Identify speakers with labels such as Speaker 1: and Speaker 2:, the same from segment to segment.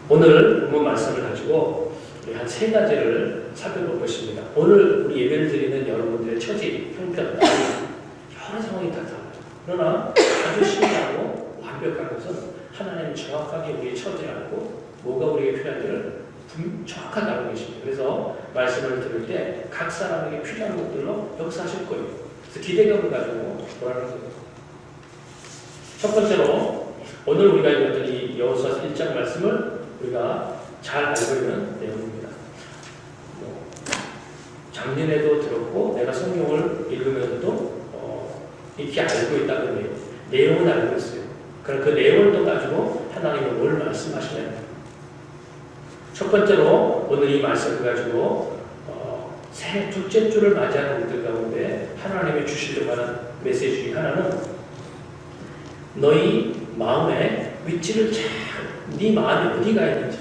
Speaker 1: 오늘 본문 말씀을 가지고 우리 한 세 가지를 살펴볼 것입니다. 오늘 우리 예배를 드리는 여러분들의 처지, 형편, 나이, 여러 상황이 다 달라요. 그러나 아주 신기하고 완벽한 것은 하나님이 정확하게 우리의 처지를 알고 뭐가 우리에게 필요한지를 정확하게 알고 계십니다. 그래서 말씀을 들을 때 각 사람에게 필요한 것들로 역사하실 거예요. 그래서 기대감을 가지고 보라는 거예요. 첫 번째로 오늘 우리가 읽었던 이 여호수아 1장 말씀을 우리가 잘 알고 있는 내용입니다. 작년에도 들었고 내가 성경을 읽으면서도 이렇게 알고 있다는 내용은 알고 있어요. 그럼 그 내용을 가지고 하나님은 뭘 말씀하시냐면 첫 번째로 오늘 이 말씀을 가지고 새해 둘째 주를 맞이하는 우리들 가운데 하나님이 주시려고 하는 메시지 중에 하나는 너희 마음의 위치를 네 마음이 어디가 있는지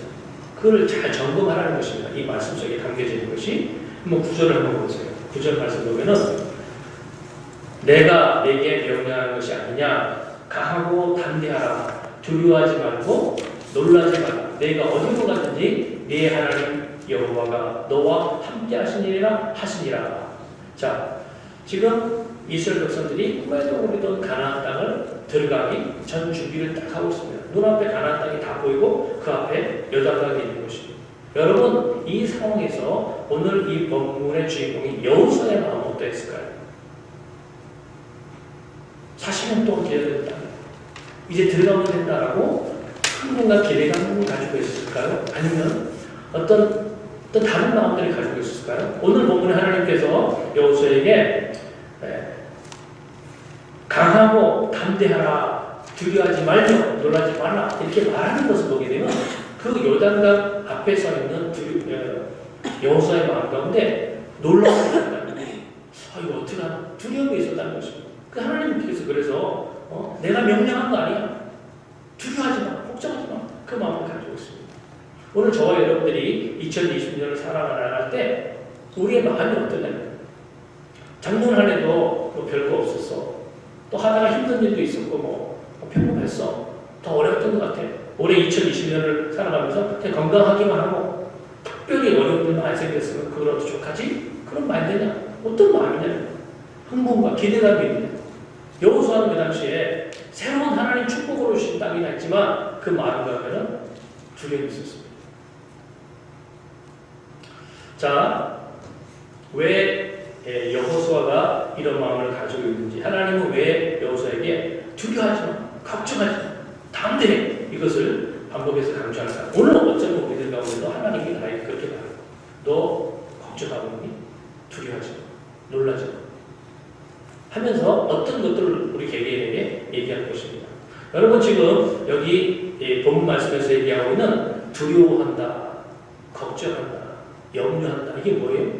Speaker 1: 그걸 잘 점검하라는 것입니다. 이 말씀 속에 담겨져 있는 것이 한번 구절을 한번 보세요. 구절 말씀 보면은 내가 내게 명령한 것이 아니냐 강하고 담대하라 두려워하지 말고 놀라지 말라 내가 어디로 가든지 네 하나님 여호와가 너와 함께 하시니라. 자, 지금 이스라엘 백성들이 꿈에도 꾸리던 가나안 땅을 들어가기 전 준비를 딱 하고 있습니다. 눈앞에 가나안 땅이 다 보이고 그 앞에 여단강이 있는 것입니다. 여러분 이 상황에서 오늘 이 본문의 주인공이 여호수아의 마음은 어떠했을까요? 40년 동안 기다렸다. 이제 들어가면 된다라고 큰 뭔가 기대감을 가지고 있을까요? 아니면 어떤 다른 마음들을 가지고 있을까요? 오늘 본문에 하나님께서 여호수아에게 강하고 담대하라 두려워하지 말며 놀라지 말라 이렇게 말하는 것을 보게 되면 그 요단강 앞에 서 있는 여호수아의 마음 가운데 놀라움이 있었다는 거예요. 이거 어떡하나 두려움이 있었다는 것입니다. 그 하나님께서 그래서 내가 명령한 거 아니야. 두려워하지 마. 걱정하지 마. 그 마음을 가지고 있습니다. 오늘 저와 여러분들이 2020년을 살아나갈 때 우리의 마음이 어떠냐면 작년 한 해도 뭐 별거 없었어. 또 하다가 힘든 일도 있었고 뭐 평범했어. 더 어려웠던 것 같아. 올해 2020년을 살아가면서 그냥 건강하기만 하고 특별히 어려운 일만 안 생겼으면 그걸 어떡하지? 그런 마인드냐? 어떤 마음이냐? 흥분과 기대감이 있냐? 여호수아는 그 당시에 새로운 하나님 축복으로 주신 땅이 났지만 그 마음 가운데는 두려움이 있었습니다. 자, 왜 여호수아가 이런 마음을 가지고 있는지 하나님은 왜 여호수아에게 두려워하지 마, 걱정하지 마, 담대해 이것을 반복해서 강조할까? 오늘 어쩌면 우리들 가운데도 하나님이 나에게 그렇게 말해요. 너 걱정하고 있니? 두려워하지 마, 놀라지 마 하면서 어떤 것들을 우리 개개인에게 얘기할 것입니다. 여러분 지금 여기 본문 말씀에서 얘기하고 있는 두려워한다, 걱정한다, 염려한다 이게 뭐예요?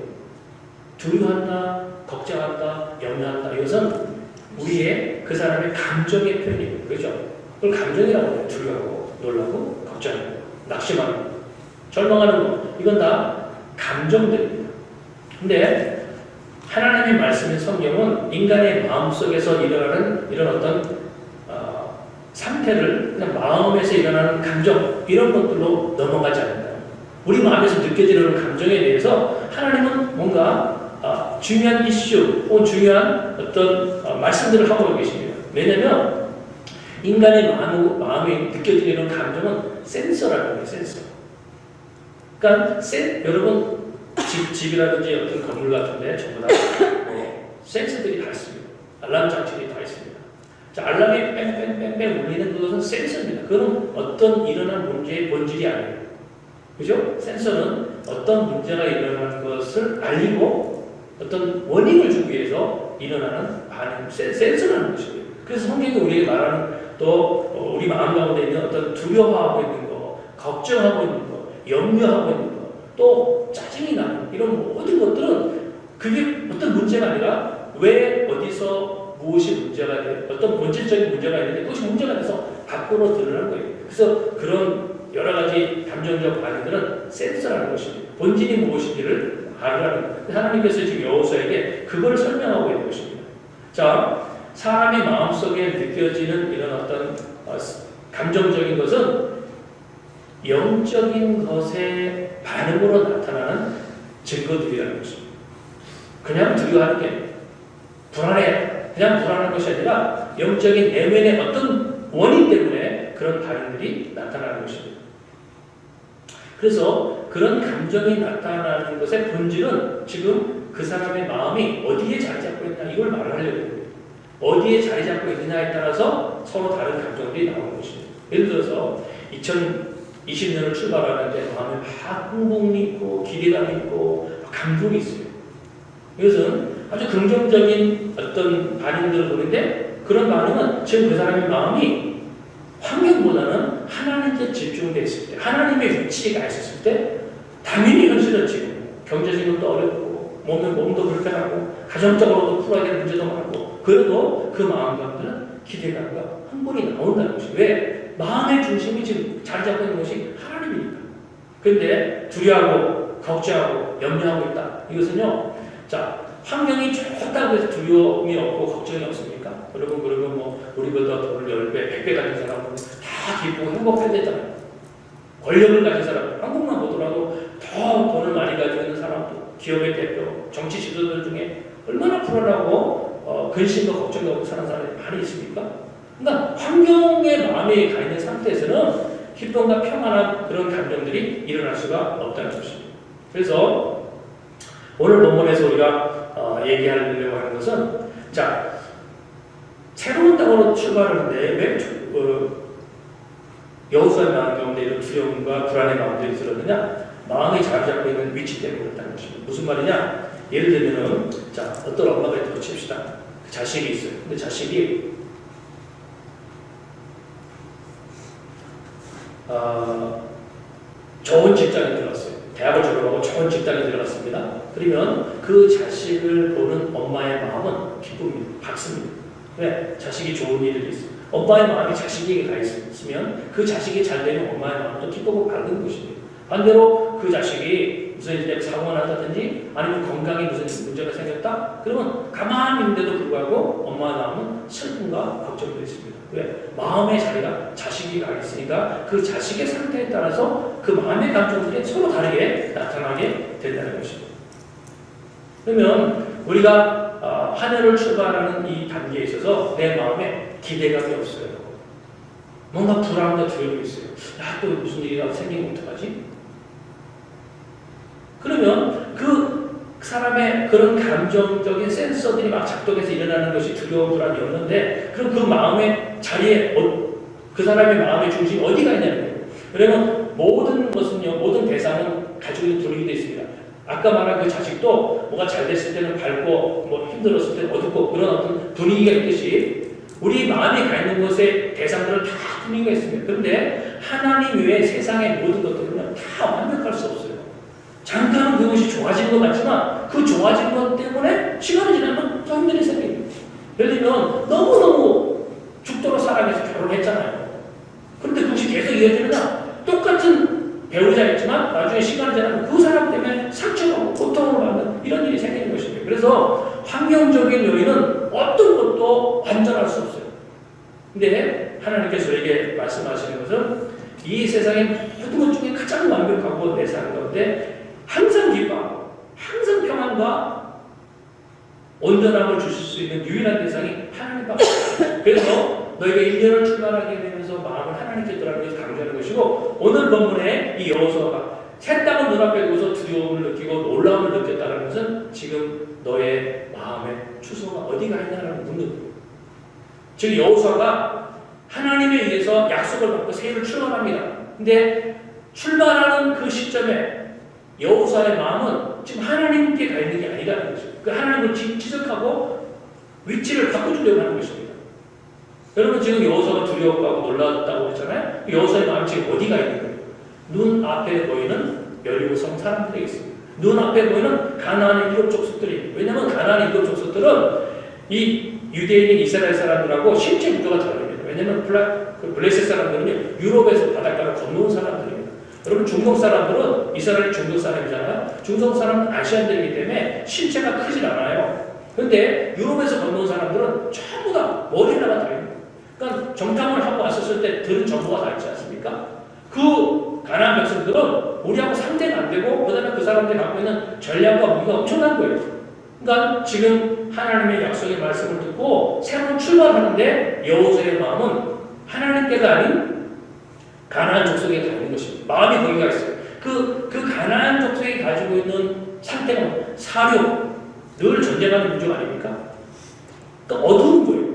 Speaker 1: 두려워한다, 걱정한다, 염려한다 이것은 우리의 그 사람의 감정의 표현이에요. 그렇죠? 그걸 감정이라고 해요. 두려워하고 놀라고 걱정하고 낙심하는 거, 절망하는 거 이건 다 감정들입니다. 근데 하나님의 말씀인 성경은 인간의 마음속에서 일어나는 이런 어떤 상태를 그냥 마음에서 일어나는 감정 이런 것들로 넘어가지 않는다. 우리 마음에서 느껴지는 감정에 대해서 하나님은 뭔가 중요한 이슈 혹은 중요한 어떤 말씀들을 하고 계십니다. 왜냐하면 인간의 마음에 느껴지는 감정은 센서라는 거예요. 센서. 그러니까 여러분 집이라든지 어떤 건물 같은데 전부 다 센서들이 다 있습니다. 알람 장치들이 다 있습니다. 자, 알람이 뺑뺑뺑뺑 울리는 그것은 센서입니다. 그건 어떤 일어난 문제의 본질이 아니에요. 그죠? 센서는 어떤 문제가 일어나는 것을 알리고 어떤 원인을 주기 위해서 일어나는 반응, 센서라는 것입니다. 그래서 성경이 우리에게 말하는 또 우리 마음 가운데 있는 어떤 두려워하고 있는 거, 걱정하고 있는 거, 염려하고 있는 거, 또 짜증이 나는 이런 모든 것들은 그게 어떤 문제가 아니라 왜 어디서 무엇이 문제가 돼 어떤 본질적인 문제가 있는데 그것이 문제가 돼서 밖으로 드러나는 거예요. 그래서 그런 여러 가지 감정적 반응들은 센서라는 것입니다. 본질이 무엇인지를 알으라는 거예요. 하나님께서 지금 여호수아에게 그걸 설명하고 있는 것입니다. 자, 사람의 마음속에 느껴지는 이런 어떤 감정적인 것은 영적인 것의 반응으로 나타나는 증거들이라는 것입니다. 그냥 두려워하는 게 불안해, 그냥 불안한 것이 아니라 영적인 내면의 어떤 원인 때문에 그런 반응들이 나타나는 것입니다. 그래서 그런 감정이 나타나는 것의 본질은 지금 그 사람의 마음이 어디에 자리 잡고 있나 이걸 말을 하려고 합니다. 어디에 자리 잡고 있느냐에 따라서 서로 다른 감정들이 나오는 것입니다. 예를 들어서 2020년을 출발하는데 마음에 막 흥분이 있고 기대감이 있고 감동이 있어요. 이것은 아주 긍정적인 어떤 반응들을 보는데 그런 반응은 지금 그 사람의 마음이 환경보다는 하나님께 집중되어 있을 때, 하나님의 위치가 있었을 때 당연히 현실은 지금 경제적으로 어렵고 몸도 불편하고 가정적으로도 풀어야 될 문제도 많고 그래도 그 마음 가운데는 기대감과 흥분이 나온다는 것이 왜? 마음의 중심이 지금 자리 잡고 있는 것이 하나님이니까. 그런데 두려워하고 걱정하고 염려하고 있다. 이것은요. 자, 환경이 좋다고 해서 두려움이 없고 걱정이 없습니까? 여러분 그러면 뭐 우리보다 돈을 10배, 100배 가진 사람은 다 기쁘고 행복해야 되잖아요. 권력을 가진 사람, 한국만 보더라도 더 돈을 많이 가지고 있는 사람도 기업의 대표, 정치 지도자들 중에 얼마나 불안하고 근심과 걱정이 없고 사는 사람이 많이 있습니까? 그러니까 환경의 마음이 가 있는 상태에서는 기쁨과 평안한 그런 감정들이 일어날 수가 없다는 것입니다. 그래서 오늘 본문에서 우리가 얘기하려고 하는 것은 자 새로운 땅으로 출발하는데 왜 여호수아의 마음 가운데 이런 두려움과 불안의 마음들이 들었느냐? 마음이 자리 잡고 있는 위치 때문에 그렇다는 것입니다. 무슨 말이냐? 예를 들면은 자 어떤 엄마가 있다고 칩시다. 자식이 있어요. 근데 자식이 좋은 직장에 들어갔어요. 대학을 졸업하고 좋은 직장에 들어갔습니다. 그러면 그 자식을 보는 엄마의 마음은 기쁩니다. 박습니다. 왜? 자식이 좋은 일이 있어요. 엄마의 마음이 자식에게 가 있으면 그 자식이 잘 되면 엄마의 마음도 기쁘고 밝은 것입니다. 반대로 그 자식이 무슨 이제 사고가 났다든지 아니면 건강에 무슨 문제가 생겼다? 그러면 가만히 있는데도 불구하고 엄마의 마음은 슬픔과 걱정도 있습니다. 왜? 마음의 자리가 자식이 가 있으니까 그 자식의 상태에 따라서 그 마음의 감정들이 서로 다르게 나타나게 된다는 것입니다. 그러면 우리가 한 해를 출발하는 이 단계에 있어서 내 마음에 기대감이 없어요. 뭔가 불안과 두려움이 있어요. 야, 또 무슨 일이 생기면 어떡하지? 그러면 그 사람의 그런 감정적인 센서들이 막 작동해서 일어나는 것이 두려움, 불안이었는데 그럼 그 마음의 자리에 그 사람의 마음의 중심이 어디가 있냐는 거예요. 그러면 모든 것은요, 모든 대상은 가지고 있는 분위기도 있습니다. 아까 말한 그 자식도 뭐가 잘 됐을 때는 밝고 뭐 힘들었을 때는 어둡고 그런 어떤 분위기가 있듯이 우리 마음이 가 있는 것의 대상들은 다 분위기가 있습니다. 그런데 하나님 외에 세상의 모든 것들은 다 완벽할 수 없어요. 잠깐은 그것이 좋아진 것 같지만 그 좋아진 것 때문에 시간이 지나면 또 힘든 일이 생깁니다. 예를 들면 너무너무 죽도록 사랑해서 결혼했잖아요. 그런데 그것이 계속 이어지느냐? 똑같은 배우자였지만 나중에 시간이 지나면 그 사람 때문에 상처받고 고통을 받는 이런 일이 생기는 것입니다. 그래서 환경적인 요인은 어떤 것도 완전할 수 없어요. 근데 하나님께서 저에게 말씀하시는 것은 이 세상의 모든 것 중에 가장 완벽하고 내 삶 가운데 항상 기뻐하고 항상 평안과 온전함을 주실 수 있는 유일한 대상이 하나님밖에 없어요. 그래서 너희가 1년을 출발하게 되면서 마음을 하나님께 돌아가는 것을 강조하는 것이고 오늘 본문에 이 여호수아가 새 땅을 눈앞에 두고서 두려움을 느끼고 놀라움을 느꼈다는 것은 지금 너의 마음의 주소가 어디가 있냐라는 묻는 거예요. 즉 여호수아가 하나님에 의해서 약속을 받고 새 해를 출발합니다. 근데 출발하는 그 시점에 여호수아의 마음은 지금 하나님께 가 있는 게 아니라는 것이죠. 그 하나님을 지적하고 위치를 바꿔주려고 하는 것입니다. 여러분 지금 여호수아가 두려워하고 놀랐다고 했잖아요. 여호수아의 마음이 지금 어디가 있는 거예요? 눈 앞에 보이는 여리고성 사람들이 있습니다. 눈 앞에 보이는 가나안의 일곱 족속들이. 왜냐하면 가나안의 일곱 족속들은 이 유대인인 이스라엘 사람들하고 실제 구조가 다릅니다. 왜냐하면 블레셋 사람들은요 유럽에서 바닷가를 건너온 사람들입니다. 여러분 중동 사람들은 이스라엘 중동 사람이잖아요. 중동 사람은 아시안들이기 때문에 신체가 크질 않아요. 그런데 유럽에서 건너온 사람들은 전부 다 머리 하나가 다릅니다. 그러니까 정탐을 하고 왔었을 때 들은 정보가 다 있지 않습니까? 그 그 가나안 백성들은 우리하고 상대가 안 되고 그다음에 그 사람들이 갖고 있는 전략과 무기가 엄청난 거예요. 그러니까 지금 하나님의 약속의 말씀을 듣고 새로운 출발하는데 여호수아의 마음은 하나님께가 아닌 가나안 족속에 가 있는 것입니다. 마음이 거기가 있어요. 그 가나안 족속이 가지고 있는 상태가 사료, 늘 전쟁하는 민족 아닙니까? 그러니까 어두운 거예요.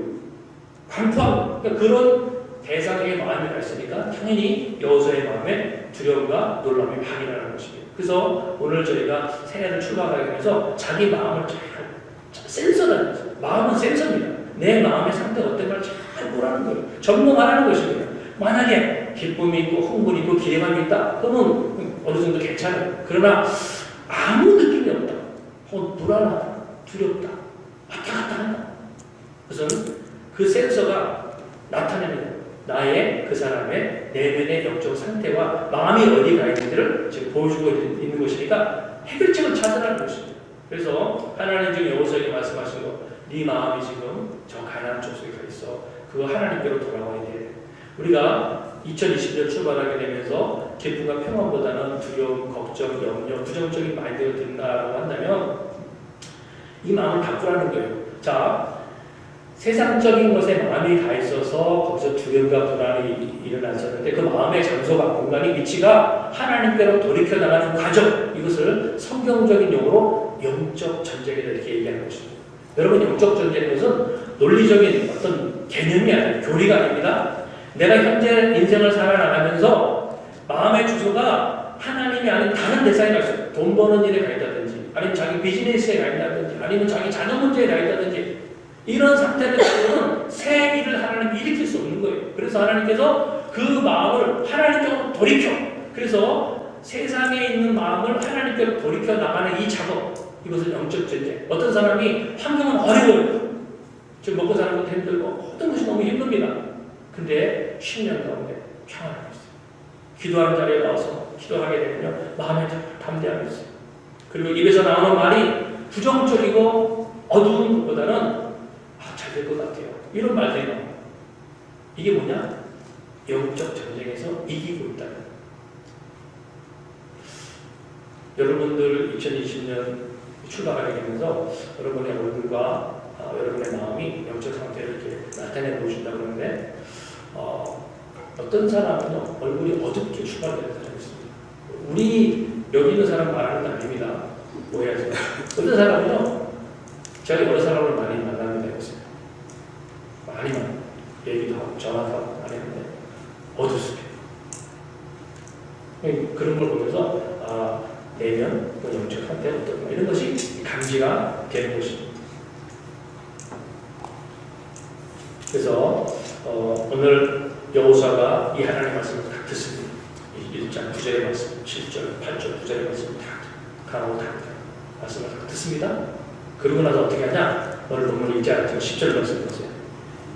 Speaker 1: 광포한 그러니까 그런 대상의 마음이 가 있으니까 당연히 여호수아의 마음에 두려움과 놀람이 발휘하는 것입니다. 그래서 오늘 저희가 새해를 출발하게 되면서 자기 마음을 잘 센서라는 거죠. 마음은 센서입니다. 내 마음의 상태가 어떤 걸 잘 보라는 거예요. 점검하라는 것입니다. 만약에 기쁨이 있고 흥분이 있고 기대감이 있다. 그러면 어느 정도 괜찮아요. 그러나 아무 느낌이 없다. 불안하다. 두렵다. 왔다 갔다 한다. 그것은 그 센서가 나타내는 나의 그 사람의 내면의 영적 상태와 마음이 어디 가 있는지를 지금 보여주고 있는 것이니까 해결책을 찾으라는 것입니다. 그래서 하나님 지금 여호수아에게 말씀하신 거, 네 마음이 지금 저 가나안 족속에 가 있어. 그거 하나님께로 돌아와야 돼. 우리가 2020년 출발하게 되면서 기쁨과 평안보다는 두려움, 걱정, 염려, 부정적인 마인드가 든다고 한다면 이 마음을 바꾸라는 거예요. 자, 세상적인 것에 마음이 가 있어서 거기서 두려움과 불안이 일어났었는데 그 마음의 장소가 공간이 위치가 하나님께로 돌이켜 나가는 과정, 이것을 성경적인 용어로 영적 전쟁이다 이렇게 얘기하는 것입니다. 여러분, 영적 전쟁은 논리적인 어떤 개념이 아니라 교리가 아닙니다. 내가 현재 인생을 살아나가면서 마음의 주소가 하나님이 아닌 다른 대상에 가 있어요. 돈 버는 일에 가 있다든지, 아니면 자기 비즈니스에 가 있다든지, 아니면 자기 자녀 문제에 가 있다든지, 이런 상태를 가지고는 새 일을 하나님이 일으킬 수 없는 거예요. 그래서 하나님께서 그 마음을 하나님께로 돌이켜, 그래서 세상에 있는 마음을 하나님께로 돌이켜 나가는 이 작업, 이것은 영적 전쟁. 어떤 사람이 환경은 어려워요. 지금 먹고 사는 것도 힘들고 모든 것이 너무 힘듭니다. 근데 10년 가운데 평안하고 있어요. 기도하는 자리에 나와서 기도하게 되면요, 마음에 담대함이 있어요. 그리고 입에서 나오는 말이 부정적이고 어두운 것보다는 잘 될 것 같아요. 이런 말들이 나와요. 이게 뭐냐? 영적 전쟁에서 이기고 있다는. 여러분들 2020년 출발하게 되면서 여러분의 얼굴과 여러분의 마음이 영적 상태를 이렇게 나타내 보여준다고 그러는데 어떤 사람은요, 얼굴이 어둡게 출발되는 사람이 있습니다. 우리 여기 있는 사람 말하는 거 아닙니다. 오해하지 마세요. 어떤 사람은요, 제가 여러 사람을 많이 만나게 되고 있습니다. 많이 얘기도 하고 전화도 하고 많이 하는데 어둡습니다. 그런 걸 보면서 내면 그 영적 상태가 어떤가 이런 것이 감지가 되는 것입니다. 그래서 오늘 여호수아가 이 하나님의 말씀을 다 듣습니다. 1장 9절의 말씀, 7절, 8절, 9절의 말씀 다 가라고 다 말씀을 다 듣습니다. 그러고 나서 어떻게 하냐? 오늘 본문 읽지 않았지만 10절 말씀 보세요.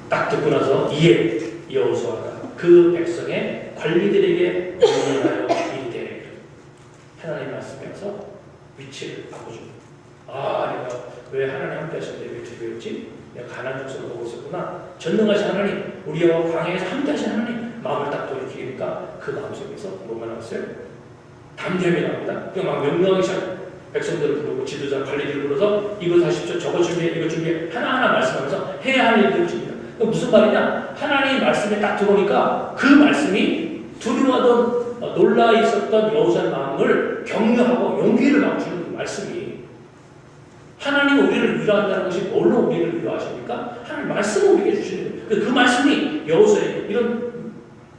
Speaker 1: 딱 듣고 나서 이에 여호수아가 그 백성의 관리들에게 명령하여 이르되, 하나님 말씀에 와서 위치를 바꿔줍니다. 내가 왜 하나님 함께 하셨는데 왜 두려웠지? 내가 가나안 족속을 보고 있었구나. 전능하신 하나님, 우리와 광야에서 함께 하신 하나님, 마음을 딱 돌이키니까 그 마음속에서 뭐가 나왔어요? 담대함이 나옵니다. 그냥 막 명령하기 시작. 백성들을 부르고 지도자, 관리들을 불러서 이거 하십시오, 저거 준비해, 이거 준비해, 하나하나 말씀하면서 해야 할 일들을 줍니다. 그 무슨 말이냐? 하나님의 말씀에 딱 들어오니까 그 말씀이 두려워하던 놀라 있었던 여호수아의 마음을 격려하고 용기를 막 주는 말씀이, 하나님은 우리를 위로한다는 것이 뭘로 우리를 위로하십니까? 하나님 말씀을 우리에게 주시는 거예요. 그 말씀이 여호수아에게 이런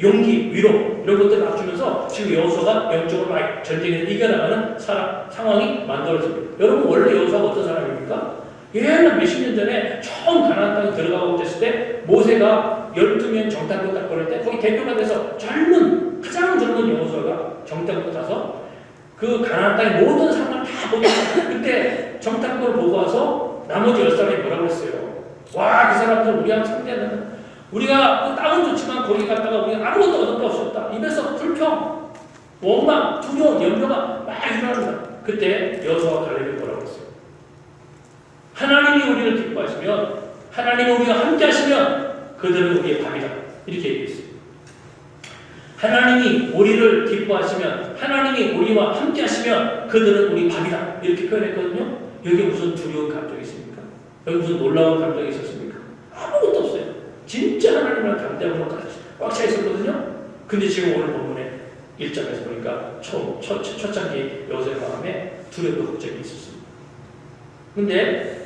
Speaker 1: 용기, 위로 이런 것들을 막 주면서 지금 여호수아가 영적으로 막 전쟁에서 이겨나가는 상황이 만들어집니다. 여러분, 원래 여호수아가 어떤 사람입니까? 옛날 몇십 년 전에 처음 가나안 땅에 들어가고 있을 때 모세가 12명 정탐꾼 딱 보낼 때 거기 대표가 돼서 가장 젊은 여호수아가 정탐꾼 타서 그 가나안 땅의 모든 상황을 다 보고 그때 정탐꾼을 보고 와서 나머지 10사람이 뭐라고 했어요? 와, 그 사람들 우리하고 상대하는, 우리가 그 땅은 좋지만 거기 갔다가 우리가 아무것도 얻을 거 없었다. 입에서 불평, 원망, 두려움, 염려가 막 일어납니다. 그때 여호수아와 갈렙이 뭐라고 했어요? 하나님이 우리를 기뻐하시면, 하나님이 우리와 함께 하시면 그들은 우리의 밥이다. 이렇게 얘기했어요. 하나님이 우리를 기뻐하시면, 하나님이 우리와 함께 하시면 그들은 우리 밥이다. 이렇게 표현했거든요. 여기 무슨 두려운 감정이 있습니까? 여기 무슨 놀라운 감정이 있었습니까? 아무것도 없어요. 진짜 하나님을 감대함으로 꽉 차 있었거든요. 근데 지금 오늘 본문에 1장에서 보니까 첫 장기 여호수아의 마음에 두려움과 걱정이 있었습니다. 근데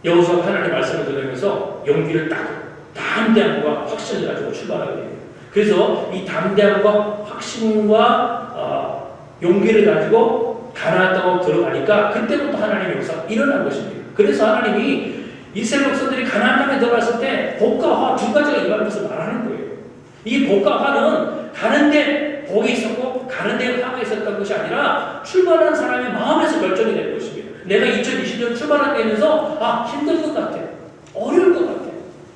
Speaker 1: 여호수아가 하나님의 말씀을 들으면서 용기를 딱 담대함과 확신을 가지고 출발하게 돼요. 그래서 이 담대함과 확신과 용기를 가지고 가나안 땅으로 들어가니까 그때부터 하나님의 역사가 일어난 것입니다. 그래서 하나님이 이스라엘 백성들이 가나안 땅에 들어갔을 때 복과 화 두 가지가 임하는 것을 말하는 거예요. 이 복과 화는 가는데 복이 있었고 가는데 화가 있었던 것이 아니라 출발한 사람의 마음에서 결정이 되는 것입니다. 내가 2020년 출발하면서 힘들 것 같아. 어려울 것 같아.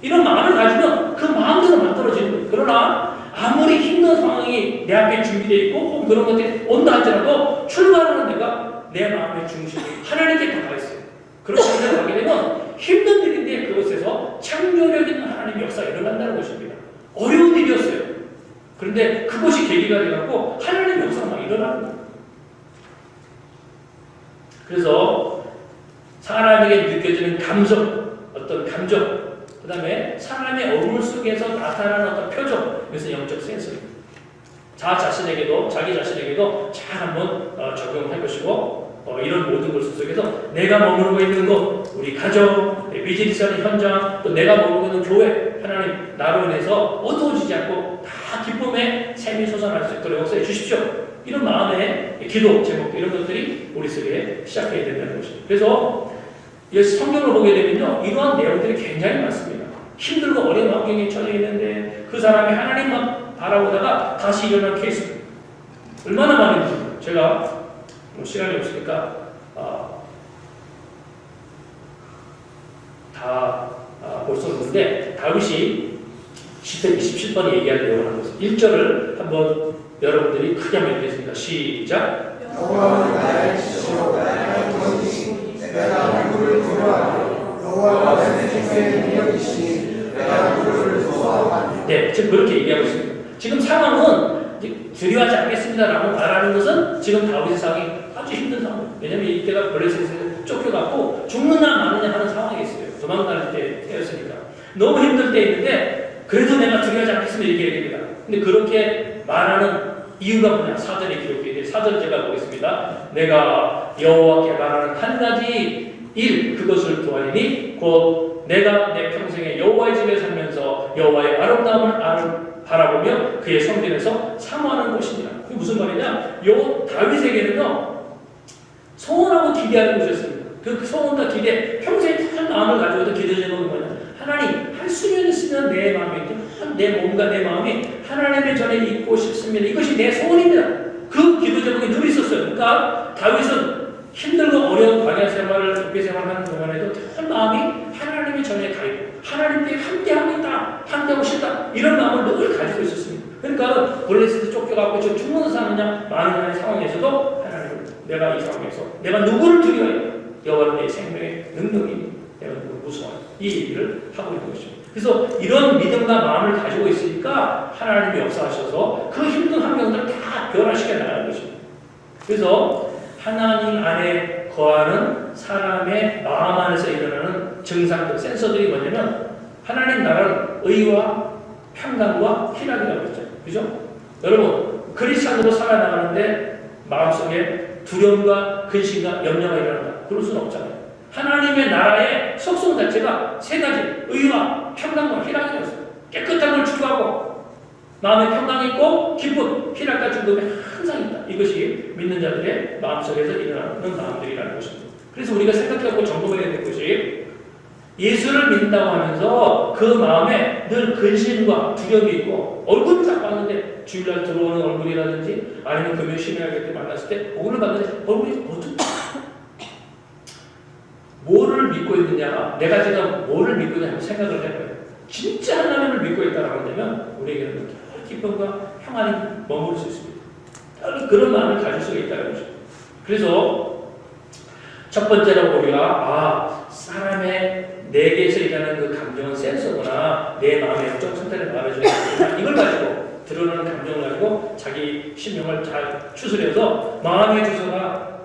Speaker 1: 이런 마음을 가지면 그 마음대로 만들어지는 거예요. 그러나 아무리 힘든 상황이 내 앞에 준비되어 있고 혹은 그런 것들이 온다 할지라도 출발하는 내가 내 마음의 중심이 하나님께 다가 있어요. 그렇게 생각하게 되면 힘든 일인데 그것에서 창조력 있는 하나님의 역사가 일어난다는 것입니다. 어려운 일이었어요. 그런데 그것이 계기가 되어서 하나님의 역사가 막 일어나는 거예요. 그래서 사람에게 느껴지는 감정, 어떤 감정, 그 다음에 사람의 얼굴 속에서 나타나는 어떤 표정, 이것은 영적 센서입니다. 자기 자신에게도 잘 한번 적용해 보시고 이런 모든 것을 속에서 내가 머무르고 있는 곳, 우리 가정, 비즈니스하는 현장, 또 내가 머무르고 있는 교회, 하나님 나로 인해서 어두워지지 않고 다 기쁨의 샘이 솟아날 수 있도록 역사해 주십시오. 이런 마음의 기도 제목, 이런 것들이 우리 속에 시작해야 된다는 것입니다. 그래서 성경을 보게 되면요, 이러한 내용들이 굉장히 많습니다. 힘들고 어려운 환경에 처해 있는데 그 사람이 하나님만 바라보다가 다시 일어난 케이스 얼마나 많은지 제가 시간이 없으니까 다 볼 수 없는데 다윗이 시편 27번에 얘기할 내용을 한 것은 1절을 한번 여러분들이 크게 한번 읽겠습니다. 시작.
Speaker 2: 여호와는 나의 지시로 나의 권이시니 내가 누구를 두려워하리. 여호와가 내 생명의 능력이시니 내가 누구를 무서워하리.
Speaker 1: 네, 지금 그렇게 얘기하고 있습니다. 지금 상황은 두려워하지 않겠습니다라고 말하는 것은 지금 다윗의 상황이 아주 힘든 상황이에요. 왜냐하면 이때가 블레셋에서 쫓겨갖고 죽느냐 마느냐 하는 상황이 있어요. 도망갈 때였으니까. 너무 힘들 때 있는데 그래도 내가 두려워하지 않겠습니다 이렇게 얘기합니다. 근데 그렇게 말하는 이유가 뭐냐? 사전에 기록되어 있는데 사전 제가 보겠습니다. 내가 여호와께 말하는 한 가지 일 그것을 도하리니 곧 내가 내 평생에 여호와의 집에 살면서 여호와의 아름다움을 바라보며 그의 성전에서 사모하는 곳이니라. 그게 무슨 말이냐? 요 다윗에게는요 소원하고 기대하는 곳이었습니다. 그 소원과 기대, 평소에 큰 마음을 가지고 있던 기도 제목이 뭐냐? 하나님, 할 수면 있으면 내 마음에 내 몸과 내 마음이 하나님의 전에 있고 싶습니다. 이것이 내 소원입니다. 그 기도 제목이 늘 있었어요. 그러니까 다윗은 힘들고 어려운 광야 생활을 읍의 생활하는 동안에도 큰 마음이 하나님의 전에 가 있고 하나님께 함께하겠다, 함께하고 싶다 이런 마음을 늘 가지고 있었습니다. 그러니까 블레셋에 쫓겨가고 지금 죽는 사느냐 많은 상황에서도 하나님, 내가 이 상황에서 내가 누구를 두려워해? 여호와는 내 생명의 능력이니 내가 누구를 무서워해? 이 얘기를 하고 있는 것입니다. 그래서 이런 믿음과 마음을 가지고 있으니까 하나님이 역사하셔서 그 힘든 환경들을 다 변화시켜 나가는 것입니다. 그래서 하나님 안에 거하는 사람의 마음 안에서 일어나는 증상들, 센서들이 뭐냐면 하나님 나라는 의와 평강과 희락이라고 했죠. 그죠? 여러분, 크리스찬으로 살아나가는데 마음속에 두려움과 근심과 염려가 일어난다. 그럴 수는 없잖아요. 하나님의 나라의 속성 자체가 세 가지, 의와 평강과 희락이었어요. 깨끗한 걸 추구하고 마음에 평강이 있고 기쁨, 희락과 즐거움이 항상 있다. 이것이 믿는 자들의 마음속에서 일어나는 마음들이라는 것입니다. 그래서 우리가 생각하고 점검해야 될 것이 예수를 믿는다고 하면서 그 마음에 늘 근심과 두려움이 있고 얼굴을 딱 봤는데 주일날 들어오는 얼굴이라든지 아니면 금요일 신앙할 때 만났을 때 얼굴을 봤는데 얼굴이 어떻게 뭐를 믿고 있느냐, 내가 지금 뭐를 믿고 있느냐 하고 생각을 해봐요. 진짜 하나님을 믿고 있다라고 한다면 우리에게는 기쁨과 평안이 머무를 수 있습니다. 그런 마음을 가질 수가 있다는 거죠. 그래서 첫 번째로 우리가 사람의 내게에서 일어나는 그 감정은 센서구나, 내 마음의 영적 상태를 말해주는 거구나, 이걸 가지고 드러나는 감정을 가지고 자기 심령을 잘 추스려서 마음의 주소가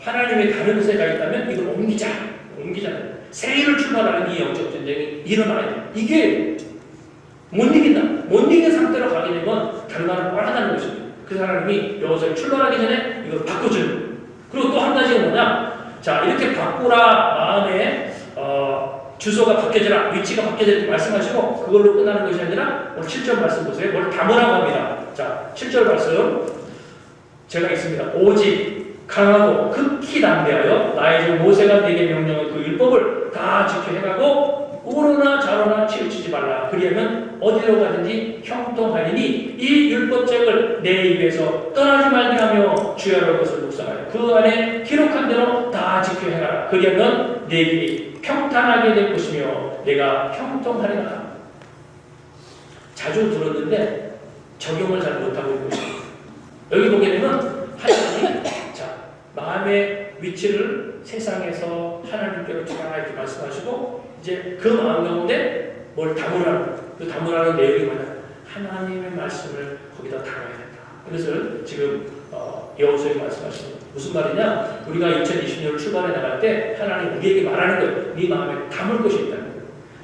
Speaker 1: 하나님의 다른 곳에 가 있다면 이걸 옮기자는 세일을 출발하는 이 영적 전쟁이 일어나야 돼. 이게 못 이긴 상태로 가게 되면 결과는 뻔하다는 것입니다. 그 사람이 여호수아를 출발하기 전에 이걸 바꿔주는 거예요. 그리고 또 한 가지가 뭐냐? 자, 이렇게 바꾸라 마음에 주소가 바뀌어져라, 위치가 바뀌어져라 이렇게 말씀하시고 그걸로 끝나는 것이 아니라 오늘 7절 말씀 보세요. 뭘 담으라고 합니다. 자, 7절 말씀 제가 있습니다. 오직 강하고 극히 담대하여 나의 종 모세가 내게 명령한 그 율법을 다 지켜 행하고 우로나 좌로나 치우치지 말라. 그리하면 어디로 가든지 형통하리니 이 율법책을 내 입에서 떠나지 말게 하며 주야로 것을 묵상하여 그 안에 기록한 대로 다 지켜 행하라. 그리하면 내 길이 평탄하게 될 것이며 내가 형통하리라. 자주 들었는데 적용을 잘 못하고 있는 것입니다. 여기 보게 되면 하나님이 마음의 위치를 세상에서 하나님께로 주라 이렇게 말씀하시고 이제 그 마음 가운데 뭘 담으라는 내용이 뭐냐? 하나님의 말씀을 거기다 담아야 된다. 이것을 지금 여호수아에 말씀하시는 무슨 말이냐? 우리가 2020년을 출발해 나갈 때 하나님 우리에게 말하는 거예요. 네 마음에 담을 것이 있다는 거예요.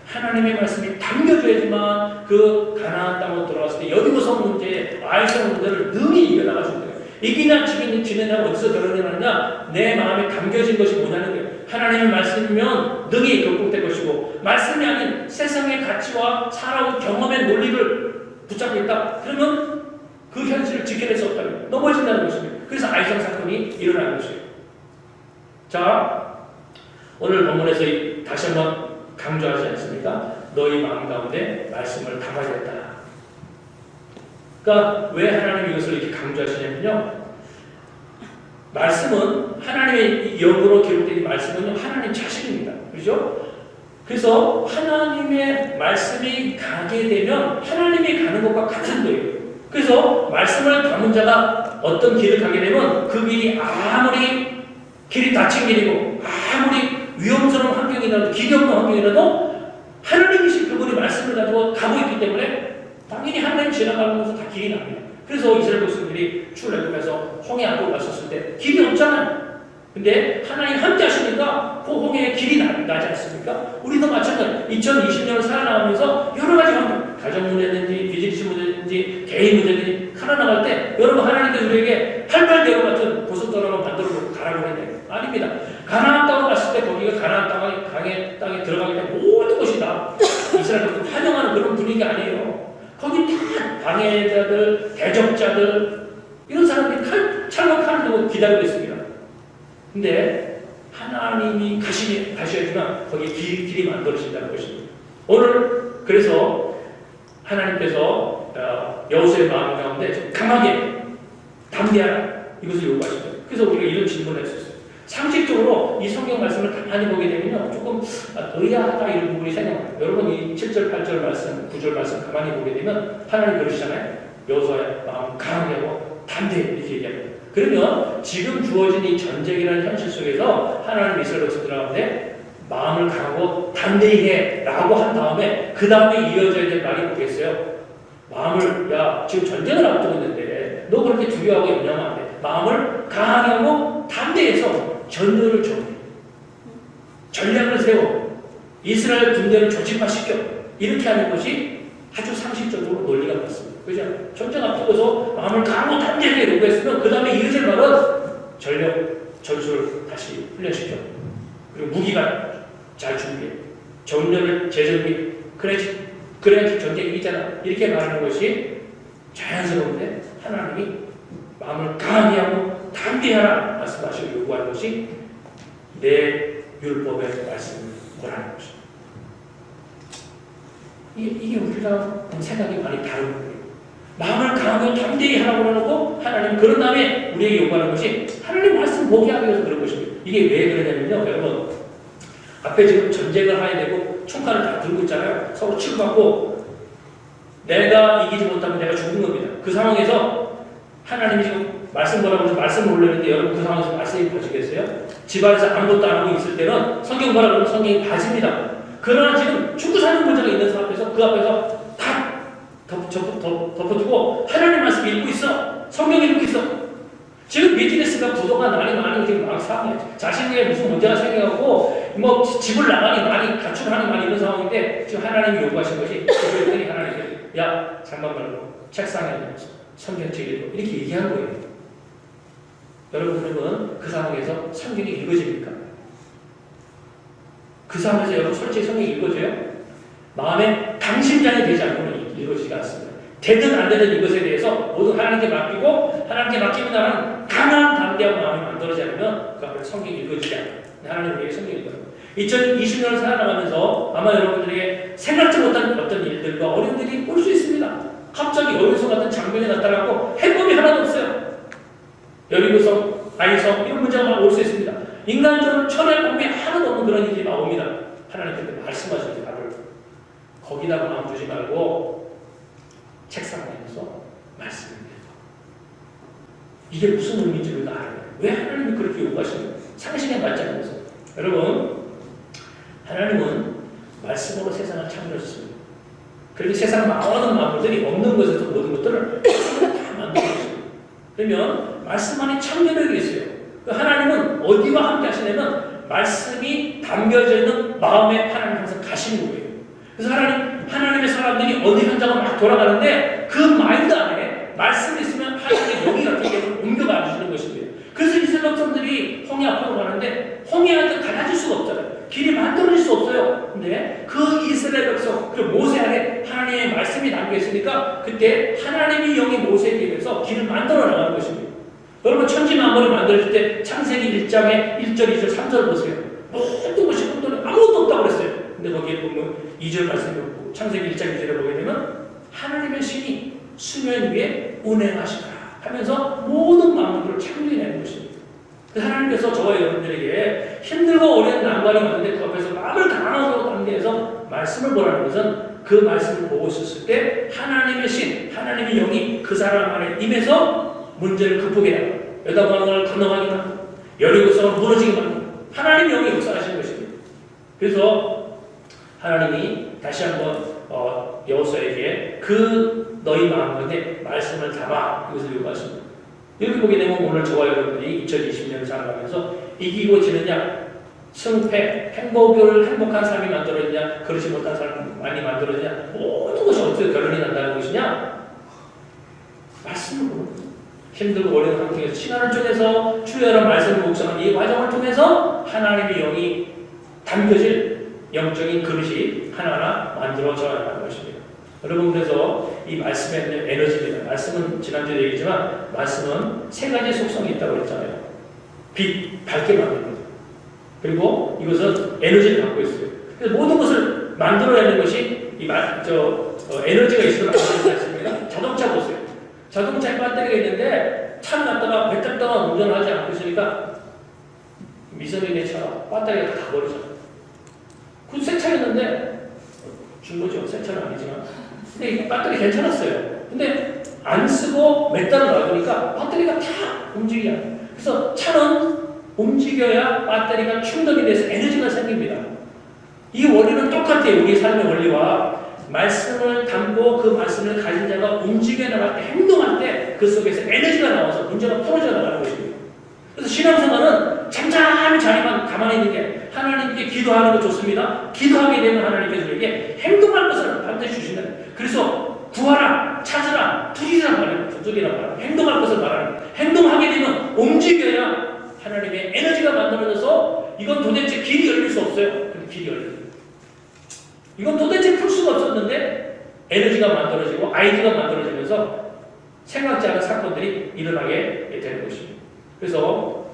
Speaker 1: 하나님의 말씀이 담겨줘야지만 그 가나안 땅으로 들어갔을 때 여리고성 문제, 아이성 문제를 능히 이겨나갈 수 있다. 이기나 지내냐 어디서 드러내느냐? 내 마음에 담겨진 것이 뭐냐는 거예요. 하나님의 말씀이면 능히 극복될 것이고 말씀이 아닌 세상의 가치와 살아온 경험의 논리를 붙잡고 있다. 그러면 그 현실을 지켜낼 수 없다면 넘어진다는 것입니다. 그래서 아이성 사건이 일어나는 것이에요. 자, 오늘 본문에서 다시 한번 강조하지 않습니까? 너희 마음 가운데 말씀을 담아야 된다. 그러니까 왜 하나님이 이것을 이렇게 강조하시냐면요. 말씀은 하나님의 영으로 기록된 이 말씀은요. 하나님 자신입니다. 그렇죠? 그래서 하나님의 말씀이 가게 되면 하나님이 가는 것과 같은 거예요. 그래서 말씀을 담은 자가 어떤 길을 가게 되면 그 길이 아무리 길이 닫힌 길이고 아무리 위험스러운 환경이라도 길이 없는 환경이라도 하나님이신 그분이 말씀을 가지고 가고 있기 때문에 당연히 하나님 지나가면서 다 길이 납니다. 그래서 이스라엘 백성들이 출애굽에서 홍해 앞으로 갔었을 때 길이 없잖아요. 근데 하나님 함께 하시니까 그 홍해에 길이 나지 않습니까? 우리도 마찬가지 2020년을 살아나가면서 여러 가지 환경, 가정 문제든지 비즈니스 문제든지 개인 문제든지 살아나갈 때 여러분 하나님도 우리에게 팔팔대로 같은 고속도로만 만들어놓고 가라고 했는데 아닙니다. 가나안 땅으로 갔을 때 거기가 가나안 땅에 들어가기 때문에 모든 것이 다 이스라엘 백성 환영하는 그런 분위기 아니에요. 거기 다 방해자들, 대적자들 이런 사람들이 찰로 칼을 들고 기다리고 있습니다. 근데 하나님이 가셔야지만 거기에 길이 만들어진다는 것입니다. 오늘 그래서 하나님께서 여호수아의 마음 가운데 좀 강하게 담대하라 이것을 요구하십니다. 그래서 우리가 이런 질문을 했었어요. 상식적으로 이 성경 말씀을 가만히 보게 되면 조금 의아하다 이런 부분이 생각나요. 여러분 이 7절, 8절 말씀, 9절 말씀 가만히 보게 되면 하나님 그러시잖아요. 여호수아의 마음 강하게 하고 담대히 이렇게 얘기합니다. 그러면 지금 주어진 이 전쟁이라는 현실 속에서 하나님 이스라엘 백성들 가운데 마음을 강하고 담대히 해 라고 한 다음에 그 다음에 이어져야 될 말이 뭐겠어요? 마음을 지금 전쟁을 앞두고 있는데 너 그렇게 두려워하고 염려하면 안 돼. 마음을 강하게 하고 담대해서 전열을 정해 전략을 세워 이스라엘 군대를 조직화시켜 이렇게 하는 것이 아주 상식적으로 논리가 맞습니다. 그죠? 전쟁 앞두고서 마음을 강하고 담대하게 요구했으면 그 다음에 이어질 말은 전력, 전술을 다시 훈련시켜 그리고 무기가 잘 준비해 전열을 재정비 그래야지 전쟁이 이기잖아 이렇게 말하는 것이 자연스러운데 하나님이 마음을 강하게 하고 담대하라 말씀하시고 요구하는 것이 내 율법의 말씀이라는 것입니다. 이게 우리랑 생각이 많이 다른 거예요. 마음을 강하고 담대히 하라고 해놓고 하나님 그런 다음에 우리에게 요구하는 것이 하나님 말씀 보게 하기 위해서 그런 것입니다. 이게 왜 그러냐면요. 여러분 앞에 지금 전쟁을 해야 되고 총칼을 다 들고 있잖아요. 서로 치고받고 내가 이기지 못하면 내가 죽은 겁니다. 그 상황에서 하나님이 지금 말씀 보라고 해서 말씀을 올렸는데 여러분 그 상황에서 말씀이 봐지겠어요? 집안에서 아무것도 안 하고 있을 때는 성경 보라고 하면 성경이 봐집니다. 그러나 지금 죽고 사는 문제가 있는 사람 앞에서 그 앞에서 다 덮어두고 하나님 말씀 읽고 있어. 성경 읽고 있어. 지금 비즈니스가 부도가 나니 많이 지금 막 상황이야. 자신에게 무슨 문제가 생겨갖고 뭐 집을 나가니 많이 가출하니 많이 이런 상황인데 지금 하나님이 요구하신 것이 그랬더니 하나님이 야 잠깐 말고 책상에 성경책 읽고 이렇게 얘기한 거예요. 여러분들은 그 상황에서 성경이 읽어집니까? 그 상황에서 여러분 솔직히 성경이 읽어져요? 마음에 강심장이 되지 않고는 읽어지지 않습니다. 되든 안 되든 이것에 대해서 모두 하나님께 맡기고 하나님께 맡기면 나는 강한 담대한 마음이 만들어지지 않으면 그 앞에 성경이 읽어지지 않아요. 하나님 우리에게 성경이 읽어요. 2020년을 살아가면서 아마 여러분들에게 생각지 못한 어떤 일들과 어려움들이 올 수 있습니다. 갑자기 여리고성 같은 장면이 나타나고 해법이 하나도 없어요. 여리고성, 아이성 이런 문제가 올 수 있습니다. 인간적으로 철의 법이 하나도 없는 그런 일이 나옵니다. 하나님께서 말씀하시지 말을 거기다가 마음 두지 말고 책상 위에서 말씀을 읽어. 이게 무슨 의미인지 우리가 알아요. 왜 하나님이 그렇게 요구하시는 상식에 맞지 않아서. 여러분, 하나님은 말씀으로 세상을 창조하셨습니다. 그리고 세상 많은 만물들이 없는 것에서 모든 것들을 다 만들었습니다. 그러면 말씀 안에 창조력이 있어요. 하나님은 어디와 함께 하시냐면 말씀이 담겨져 있는 마음에 하나님 항상 가시는 거예요. 그래서 하나님의 사람들이 어디 현장을 막 돌아가는데 그 마인드 안에 말씀이 있으면 하나님의 영이 어떻게 옮겨가 주시는 것입니다. 그래서 이스라엘 백성들이 홍해 앞으로 가는데 홍해한테 갈라질 수가 없잖아요. 길이 만들어질 수 없어요. 근데 그 이스라엘 백성, 그리고 모세 안에 하나님의 말씀이 담겨 있으니까 그때 하나님의 영이 모세에게 대해서 길을 만들어 나가는 것입니다. 여러분 천지 만물을 만들어질 때 창세기 1장에 1절, 2절, 3절 보세요. 모든 것이 혼돈이 아무것도 없다고 그랬어요. 근데 거기에 보면 2절 말씀이 없고 창세기 1장 2절에 보게 되면 하나님의 신이 수면 위에 운행하시더라 하면서 모든 만물을 창조해내는 것입니다. 하나님께서 저와 여러분들에게 힘들고 어려운 난관이 왔는데 그 앞에서 마음을 강하고 담대해서 말씀을 보라는 것은 그 말씀을 보고 있었을 때 하나님의 신, 하나님의 영이 그 사람 안에 임해서 문제를 극복해 나가고 여다강을 건너가게 하고 여리고성을 무너지게 만들고 하나님의 영이 역사하시는 것입니다. 그래서 하나님이 다시 한번 여호수아에게 그 너희 마음 가운데 말씀을 담아 이것을 요구하십니다. 이렇게 보게 되면 오늘 저와 여러분들이 2020년을 살아가면서 이기고 지느냐, 승패, 행복한 삶이 만들어지냐, 그렇지 못한 삶이 많이 만들어지냐, 모든 것이 어떻게 결론이 난다는 것이냐? 말씀으로 힘들고 어려운 상태에서 시간을 쪼개서 주여라 말씀을 묵상하는 이 과정을 통해서 하나님의 영이 담겨질 영적인 그릇이 하나하나 만들어져 나가는 것입니다. 여러분 그래서 이 말씀의 에너지입니다. 말씀은 지난주에 얘기했지만 말씀은 세 가지 속성이 있다고 했잖아요. 빛, 밝게 만드는 거죠. 그리고 이것은 에너지를 갖고 있어요. 그래서 모든 것을 만들어내는 것이 에너지가 있어야 만들어질 수 있습니다. 자동차 보세요. 자동차에 배터리가 있는데 차를 갖다가 몇 달 동안 운전을 하지 않고 있으니까 미성년의 차가 배터리가 다 버리잖아요. 그 새 차였는데 중고죠. 새 차는 아니지만 근데 배터리 괜찮았어요. 근데 안 쓰고 몇 달을 놔두니까 배터리가 다 움직이지 않아요. 그래서 차는 움직여야 배터리가 충전이 돼서 에너지가 생깁니다. 이 원리는 똑같아요. 우리의 삶의 원리와 말씀을 담고 그 말씀을 가진 자가 움직여 나갈 때, 행동할 때 그 속에서 에너지가 나와서 문제가 풀어져 나가는 것입니다. 그래서 신앙생활은 잠잠히 자리만 가만히 있는 게 하나님께 기도하는 거 좋습니다. 기도하게 되면 하나님께서 우리에게 행동할 것을 반드시 주신다. 그래서 구하라, 찾으라, 투지라 말이에요. 두드리라 말이에요. 행동할 것을 말하는 거예요. 행동하게 되면 움직여야 하나님의 에너지가 만들어져서 이건 도대체 길이 열릴 수 없어요. 근데 길이 열려요. 이건 도대체 풀 수가 없었는데 에너지가 만들어지고 아이디어가 만들어지면서 생각지 않은 사건들이 일어나게 되는 것입니다. 그래서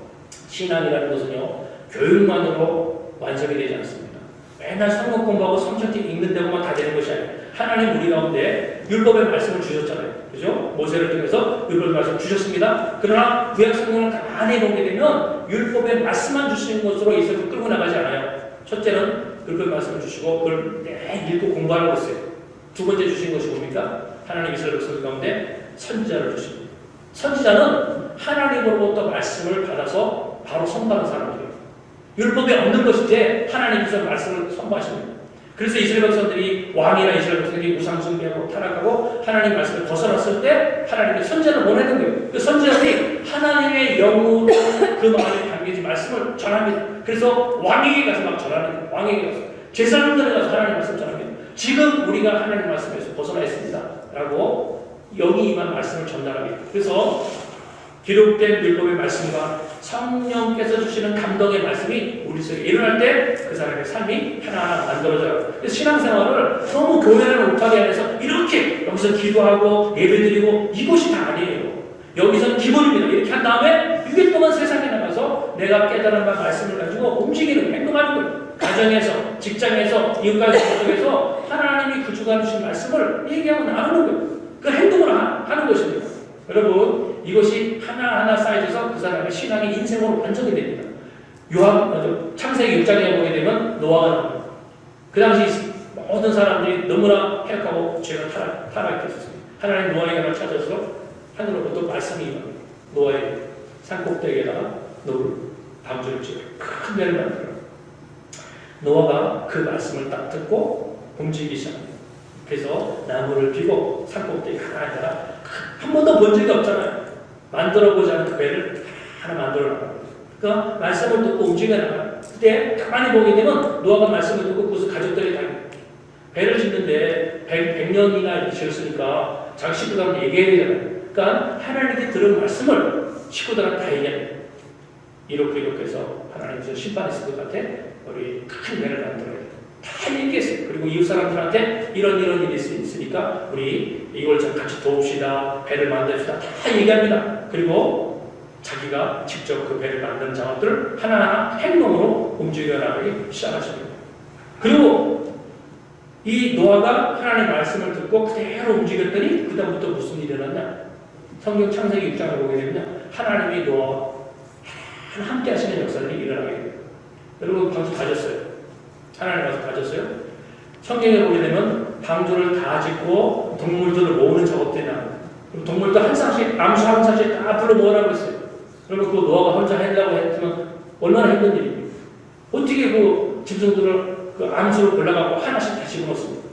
Speaker 1: 신앙이라는 것은요, 교육만으로 완성이 되지 않습니다. 맨날 성경 공부하고 성경책 읽는 데고만 다 되는 것이 아니에요. 하나님 우리 가운데 율법의 말씀을 주셨잖아요. 그죠? 모세를 통해서 율법의 말씀을 주셨습니다. 그러나 구약 성경을 가만히 보게 되면 율법의 말씀만 주시는 것으로 이스라엘을 끌고 나가지 않아요. 첫째는 율법의 말씀을 주시고 그걸 매일 읽고 공부하라고 했어요. 두 번째 주신 것이 뭡니까? 하나님 이스라엘 백성 가운데 선지자를 주십니다. 선지자는 하나님으로부터 말씀을 받아서 바로 선포하는 사람들이에요. 율법에 없는 것인데 하나님께서 말씀을 선포하십니다. 그래서 이스라엘 백성들이 왕이나 이스라엘 백성들이 우상 숭배하고 타락하고 하나님 말씀을 벗어났을 때 하나님의 선지자를 보내는 거예요. 그 선지자들이 하나님의 영으로 그 마음에 담겨진 말씀을 전합니다. 그래서 왕에게 가서 막 전하는 거예요. 왕에게 가서 제사장들에 가서 하나님 말씀 전합니다. 지금 우리가 하나님 말씀에서 벗어나 있습니다. 라고 영이 임한 말씀을 전달합니다. 그래서 기록된 율법의 말씀과 성령께서 주시는 감동의 말씀이 우리 속에 일어날 때 그 사람의 삶이 하나하나 만들어져요. 그래서 신앙생활을 너무 교회를 못하게 해서 이렇게 여기서 기도하고 예배드리고 이것이 다 아니에요. 여기서는 기본입니다. 이렇게 한 다음에 6일 동안 세상에 나가서 내가 깨달은 바 말씀을 가지고 움직이는 행동하는 거예요. 가정에서, 직장에서, 이웃과 가족에서 하나님이 그 주간 주신 말씀을 얘기하고 나누는 거예요. 그 행동을 하는 것입니다. 여러분, 이것이 하나하나 쌓여져서 그 사람의 신앙의 인생으로 완성이 됩니다. 창세기 6장에 보게 되면 노아가 나옵니다. 그 당시 모든 사람들이 너무나 해악하고 죄가 타락했었습니다. 하나님 노아에게 찾아서 하늘로부터 말씀이 임합니다. 노아의 산꼭대기에다가 방주를 지어 큰 배를 만들어요. 노아가 그 말씀을 딱 듣고 움직이기 시작합니다. 그래서 나무를 피고 산꼭대기 하나에다가 한 번도 본 적이 없잖아요. 만들어보지 않은 그 배를 하나 만들어 나가요. 그러니까 말씀을 듣고 움직여 나가요. 그때 가만히 보게 되면 노아가 말씀을 듣고 그것을 가족들이 다 배를 짓는데 100년이나 지었으니까 자기 식구들한테 얘기해야 되잖아요. 그러니까 하나님께 들은 말씀을 식구들한테 다 얘기합니다. 이렇게 해서 하나님께서 심판했을 것 같아. 우리 큰 배를 만들어야 돼. 다 얘기했어요. 그리고 이웃 사람들한테 이런 일이 있으니까 우리 이걸 좀 같이 도웁시다. 배를 만듭시다. 다 얘기합니다. 그리고 자기가 직접 그 배를 만든 작업들을 하나하나 행동으로 움직여 나가기 시작하십니다. 그리고 이 노아가 하나님의 말씀을 듣고 그대로 움직였더니 그 다음부터 무슨 일이 일어났냐? 성경 창세기 6장을 보게 되면 하나님이 노아와 함께 하시는 역사들이 일어나게 됩니다. 여러분 방주 다졌어요. 하나님 와서 다졌어요. 성경에 보게 되면 방주를 다 짓고 동물들을 모으는 작업들이 나옵니다. 동물도 한 쌍씩, 암수 한 쌍씩 다 불러 모으라고 했어요. 그러면 그 노아가 혼자 하려고 했으면 얼마나 힘든 일입니까? 어떻게 그 짐승들을 그 암수를 골라갖고 하나씩 다 집어넣습니다.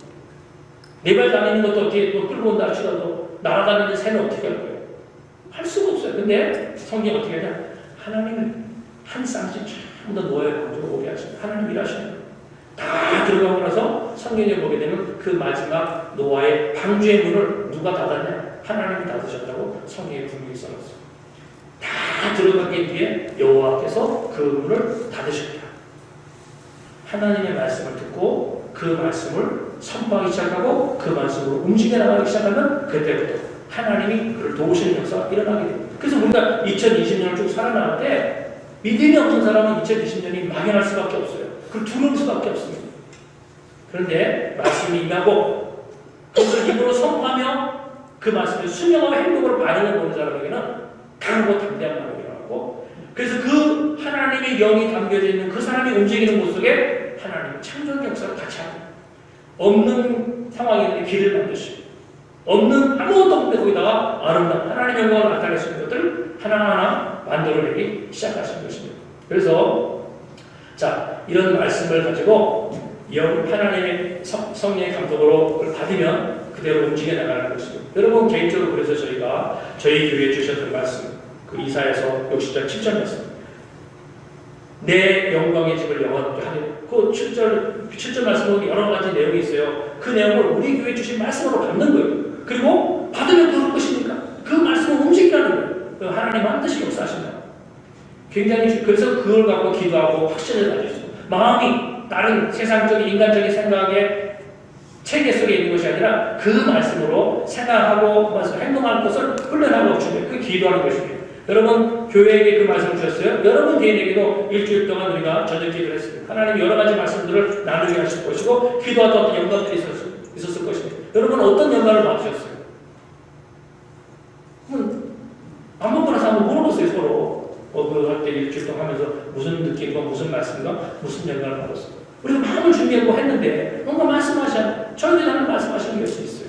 Speaker 1: 네 발 다니는 것도 어떻게 끌고 온다 하시더라도 날아다니는 새는 어떻게 할 거예요? 할 수가 없어요. 근데 성경이 어떻게 하냐? 하나님은 한 쌍씩 전부 다 노아의 방주를 오게 하십니다. 하나님 일하시는 거예요. 다 들어가고 나서 성경에 보게 되면 그 마지막 노아의 방주의 문을 누가 닫았냐? 하나님이 닫으셨다고 성경에 분명히 써놨어요. 다 들어가기 뒤에 여호와께서 그 문을 닫으셨다. 하나님의 말씀을 듣고 그 말씀을 선포하기 시작하고 그 말씀으로 움직여 나가기 시작하면 그때부터 하나님이 그를 도우시는 역사가 일어나게 됩니다. 그래서 우리가 2020년을 쭉 살아나갈 때 믿음이 없는 사람은 2020년이 막연할 수밖에 없어요. 그걸 두려울 수밖에 없습니다. 그런데 말씀이 임하고 그것을 입으로 선포하며 그 말씀을 순종하고 행동으로 반응을 보는 사람에게는 강하고 담대한 마음이 일어나고 그래서 그 하나님의 영이 담겨져 있는 그 사람이 움직이는 곳 속에 하나님의 창조의 역사를 같이 합니다. 없는 상황인데 길을 만드시고 없는 아무것도 없는데 거기다가 아름다운 하나님의 영광을 나타낼 수 있는 것들을 하나하나 만들어내기 시작하신 것입니다. 그래서 자 이런 말씀을 가지고 하나님의 성령의 감독으로 그걸 받으면 그대로 움직여 나가는 것입니다. 여러분 개인적으로 그래서 저희가 저희 교회에 주셨던 말씀 그 이사야서 60장 7절 말씀 내 영광의 집을 영원하게 하려 그 7절 말씀은 여러 가지 내용이 있어요. 그 내용을 우리 교회에 주신 말씀으로 받는 거예요. 그리고 받으면 그럴 것이니까 그 말씀을 움직이라는 거예요. 하나님 한 뜻이 역사하신다. 굉장히 그래서 그걸 갖고 기도하고 확신을 가지죠. 마음이 다른 세상적인 인간적인 생각의 체계 속에 있는 것이 아니라 그 말씀으로 생각하고 그 말씀으로 행동하는 것을 훈련하고 주면 그 기도하는 것입니다. 여러분 교회에게 그 말씀을 주셨어요. 여러분 개인에게도 일주일 동안 우리가 저녁 기도를 했습니다. 하나님이 여러 가지 말씀들을 나누게 하실 것이고 기도하다 어떤 영광들이 있었을 것입니다. 여러분 어떤 영광을 받으셨어요? 아무거나 한번 물어보세요 서로. 그 할 때 일주일 동안 하면서 무슨 느낌과 무슨 말씀과 무슨 영광을 받았어요. 우리가 마음을 준비하고 했는데 뭔가 저희들이 하는 말씀하시는 것이 있어요.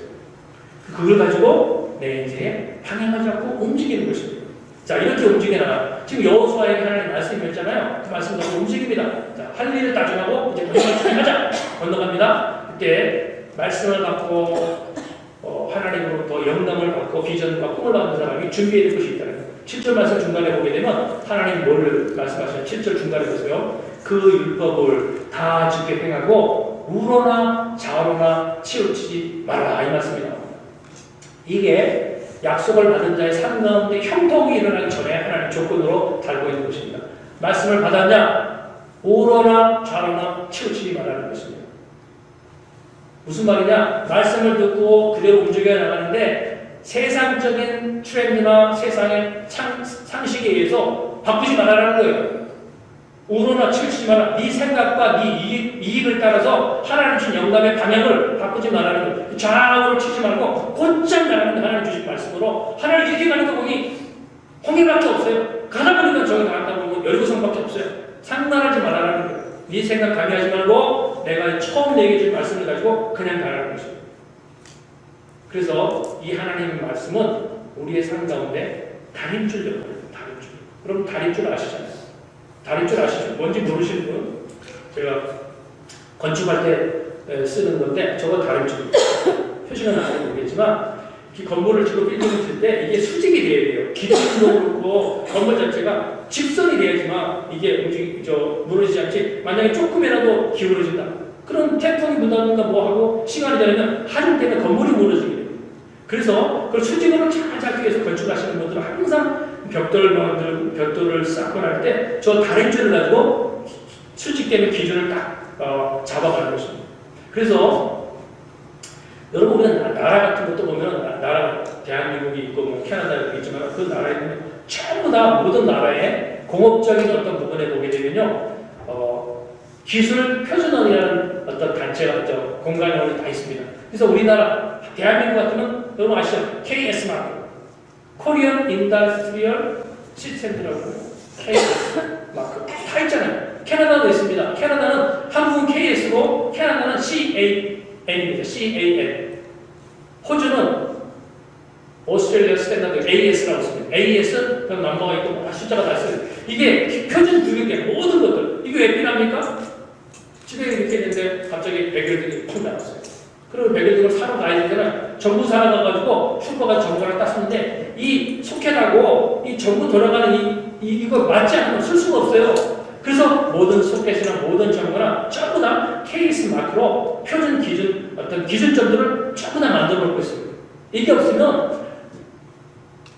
Speaker 1: 그걸 가지고 내 인생에 방향을 잡고 움직이는 것입니다. 자, 이렇게 움직여 나가. 지금 여호수아에게 하나님 말씀이었잖아요. 그 말씀대로 움직입니다. 자, 할 일을 따져가고 이제 건너가자. 건너갑니다. 그때 말씀을 받고 하나님으로부터 영감을 받고 비전과 꿈을 받는 사람이 준비해야 될 것이 있다는 거예요. 7절 말씀 중간에 보게 되면 하나님 뭘 말씀하시냐. 7절 중간에 보세요. 그 율법을 다 지켜 행하고 우로나 좌로나 치우치지 말라, 이 말씀입니다. 이게 약속을 받은 자의 삶 가운데 형통이 일어나기 전에 하나님 조건으로 달고 있는 것입니다. 말씀을 받았냐? 우로나 좌로나 치우치지 말라는 것입니다. 무슨 말이냐? 말씀을 듣고 그대로 움직여 나가는데 세상적인 트렌드나 세상의 상식에 의해서 바꾸지 말라는 거예요. 우로나 치우치지 마라. 네 생각과 네 이익을 따라서 하나님 주신 영감의 방향을 바꾸지 말라는 거예요. 좌우로 치지 말고 곧장 나가는 하나님 주신 말씀으로 하나님 이렇게 가는 거 보니 홍해밖에 없어요. 가다 보니까 저기 나간다 보면 여리고성밖에 없어요. 상관하지 말라는 거예요. 네 생각 가미하지 말고 내가 처음 얘기해 줄 말씀을 가지고 그냥 가라는 것입니다. 그래서 이 하나님의 말씀은 우리의 삶 가운데 다림줄 역할입니다. 다림줄. 그럼 다림줄 아시잖아요. 다림줄 아시죠? 뭔지 모르시는 분? 제가 건축할 때 쓰는 건데 저거 다림줄입니다. 표시는 안 해도 모르겠지만 이 건물을 지고 빌딩을 칠 때 이게 수직이 돼야 돼요. 기둥도 그렇고 건물 자체가 직선이 돼야지만 이게 무너지지 않지. 만약에 조금이라도 기울어진다. 그럼 태풍이 문다든가 뭐하고 시간이 지나면 하중 때문에 건물이 무너지게 돼요. 그래서 그걸 수직으로 잘 잡기 위해서 건축하시는 분들은 항상 벽돌을 쌓고 날 때 저 다림줄을 가지고 수직되는 기준을 딱 잡아가는 것입니다. 그래서 여러분 우리가 나라 같은 것도 보면 나라 대한민국이 있고 뭐 캐나다도 있지만 그 나라에는 전부 다 모든 나라의 공업적인 어떤 부분에 보게 되면요 기술 표준원이라는 어떤 단체가 공간이 다 있습니다. 그래서 우리나라 대한민국 같으면 여러분 아시죠? KS 마크, 코리안 인더스트리얼 시스템이라고 KS 마크 다 있잖아요. 캐나다도 있습니다. 캐나다는 한국은 KS고 캐나다는 CAN입니다. CAN. 호주는 오스트레일리아 스탠다드 AS라고 씁니다. AS 그럼 넘버가 있고 숫자가 다 있어요. 이게 표준 규격의 모든 것들. 이게 왜 필요합니까? 집에 이렇게 있는데 갑자기 백일등이 툭 나왔어요. 그리고 백일등을 사러 가야 되잖아요. 전부 사러 가가지고 슈퍼가 정보를 딱 쓰는데 이 소켓하고 이 전부 돌아가는 이거 맞지 않으면 쓸 수가 없어요. 그래서 모든 소켓이나 모든 정보나 전부 다 케이스 마크로 표준 기준 어떤 기준점들을 전부 다 만들어 놓고 있습니다. 이게 없으면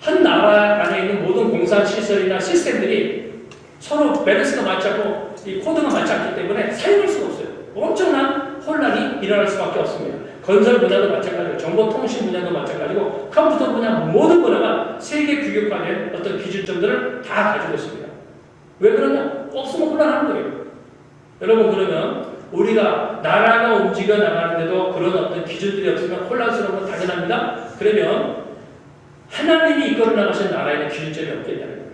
Speaker 1: 한 나라 안에 있는 모든 공사 시설이나 시스템들이 서로 밸런스가 맞지 않고 이 코드가 맞지 않기 때문에 사용할 수가 없어요. 엄청난 혼란이 일어날 수밖에 없습니다. 건설 분야도 마찬가지고 정보통신 분야도 마찬가지고 컴퓨터 분야 모든 분야가 세계 규격화된 어떤 기준점들을 다 가지고 있습니다. 왜 그러냐? 없으면 혼란하는 거예요. 여러분 그러면 우리가 나라가 움직여 나가는데도 그런 어떤 기준들이 없으면 혼란스러운 건 당연합니다. 그러면 하나님이 이끌어 나가신 나라에는 기준점이 없겠냐는 거예요.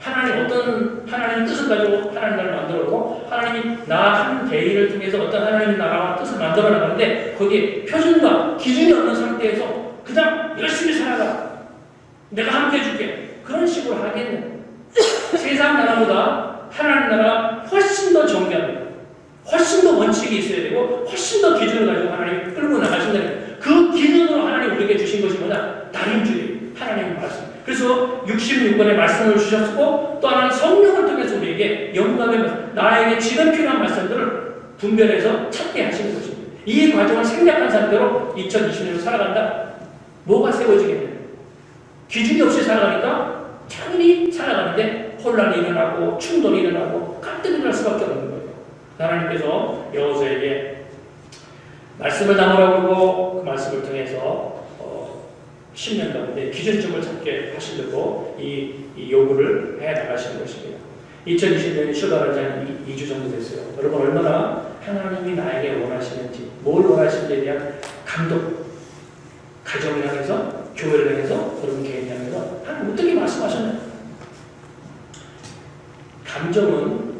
Speaker 1: 하나님 뜻을 가지고 하나님 나라를 만들었고 하나님이 나 한 대의를 통해서 어떤 하나님의 나라와 뜻을 만들어 나가는데 거기에 표준과 기준이 없는 상태에서 그냥 열심히 살아라. 내가 함께 해줄게. 그런 식으로 하겠네. 세상 나라보다 하나님 나라가 훨씬 더 정교합니다. 훨씬 더 원칙이 있어야 되고 훨씬 더 기준을 가지고 하나님이 끌고 나가신다는 거예요. 그 기준으로 하나님 우리에게 주신 것이 뭐냐? 다림줄이에요. 하나님의 말씀. 그래서 66번의 말씀을 주셨고 또 하나는 성령을 통해서 우리에게 영감의 말씀, 나에게 지금 필요한 말씀들을 분별해서 찾게 하시는 것입니다. 이 과정을 생략한 상태로 2020년을 살아간다. 뭐가 세워지겠냐? 기준이 없이 살아가니까 당연히 살아가는데 혼란이 일어나고 충돌이 일어나고 갈등이 일어날 수밖에 없는 거예요. 하나님께서 여호수아에게 말씀을 담으라고 하고 그 말씀을 통해서 10년 가운데 기준점을 찾게 하시려고 이 요구를 해 나가시는 것입니다. 2020년이 출발한 지 한 2주 정도 됐어요. 여러분 얼마나 하나님이 나에게 원하시는지 뭘 원하시는지에 대한 감동 가정을 향해서 교회를 향해서 여러분 개인을 향해서 하나님 어떻게 말씀하셨나요? 감정은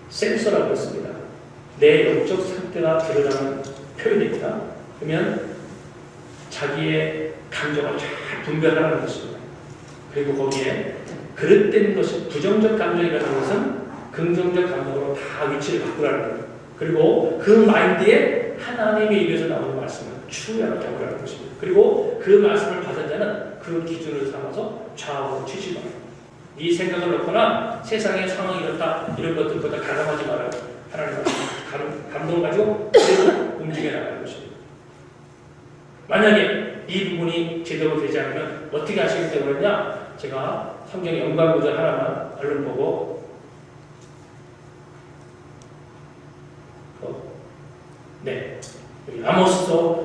Speaker 1: 센서라고 했습니다. 내 영적 상태가 드러나는 표현입니다. 그러면 자기의 감정을 잘 분별하는 것입니다. 그리고 거기에 그릇된 것이 부정적 감정이라는 것은 긍정적 감정으로 다 위치를 바꾸라는 거예요. 그리고 그 마인드에 하나님의 입에서 나오는 말씀을 추구하라고 하는 것입니다. 그리고 그 말씀을 받은 자는 그 기준을 삼아서 좌우로 치시면 이 생각을 넣거나 세상의 상황이 이렇다 이런 것들보다 가감하지 말아요. 하나님 감동 가지고 움직여 나가는 것입니다. 만약에 이 부분이 제대로 되지 않으면 어떻게 하시겠다고 그랬냐? 제가 성경 연관 구절 하나만 얼른 보고 네, 여기 아모스서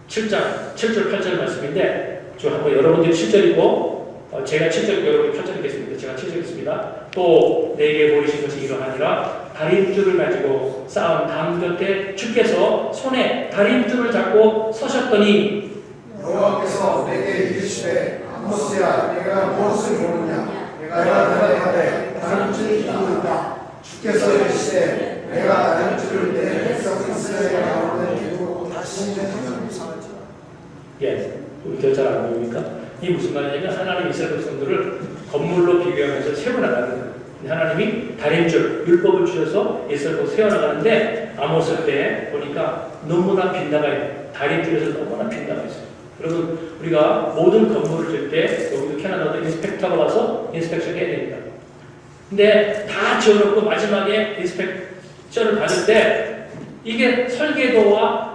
Speaker 1: 7장 7절 8절 말씀인데 저 한번 여러분들이 7절이고 제가 7절 여러분이 8절 읽겠습니다. 제가 7절 읽겠습니다. 또 내게 보이신 것이 이러하니라 다림줄을 가지고 쌓은 담 곁에 주께서 손에 다림줄을 잡고 서셨더니
Speaker 2: 여호와께서 내게 이르시되 아모스야 내가 무엇을 보느냐 내가 대답하되 다림줄이 있고 있다. 주께서 이르시되 내가 다림줄을 내 백성 이스라엘 가운데 두고 다시 내는 상하지.
Speaker 1: 예, 우리 잘 안 보입니까? 이 무슨 말이냐면 하나님 이스라엘 백성들을 건물로 비교하면서 세워나가는 거예요. 하나님이 다림줄, 율법을 주셔서 이스라엘을 세워나가는데 아모스 때 보니까 너무나 빈다가요. 다림줄에서 너무나 빈다가 있어요. 여러분 우리가 모든 건물을 질 때 여기도 캐나다도 인스펙터가 와서 인스펙션 해야 됩니다. 근데 다 지어놓고 마지막에 인스펙션을 받을 때 이게 설계도와